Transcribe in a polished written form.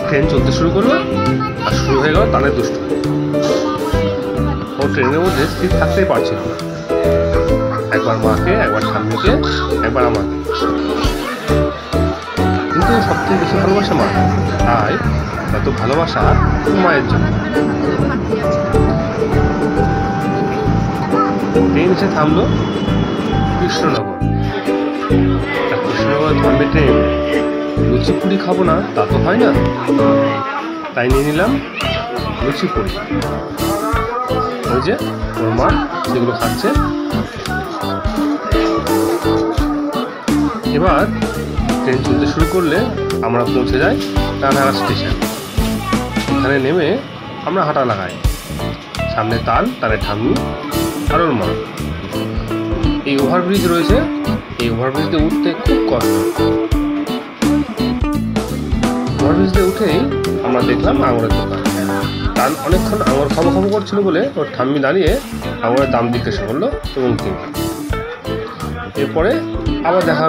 Train চলতে শুরু করলো আর শুরু হয়ে গেল তাদের দুষ্টু। ও ট্রেনের মধ্যে স্থির থাকতেই পারছিল না, একবার মাকে, একবার ঠাম্মিকে, একবার আমাকে। কিন্তু সবথেকে বেশি ভালোবাসা মা, তাই এত ভালোবাসা মায়ের জন্য। ট্রেন এসে থামলো কৃষ্ণনগর। কৃষ্ণনগরে থামবে ট্রেন, লুচি পুরি খাবো না তা তো হয় না, তাই নিয়ে নিলাম লুচি পুরি। ওই যে ওর মা সেগুলো খাচ্ছে। এবার ট্রেন চলতে শুরু করলে আমরা পৌঁছে যাই রানাঘাট স্টেশন। এখানে নেমে আমরা হাঁটা লাগাই, সামনে তালে ঠাম্মি আর ওর মা। এই ওভারব্রিজ রয়েছে, এই ওভারব্রিজে উঠতে খুব কষ্ট। ওভারব্রিজে উঠেই আমরা দেখলাম আঙুরের দোকান। তার অনেকক্ষণ আঙুর খাবো করছিল বলে ওর ঠাম্মি দাঁড়িয়ে আঙুরের দাম জিজ্ঞাসা করলো এবং কিনল। এরপরে আবার দেখা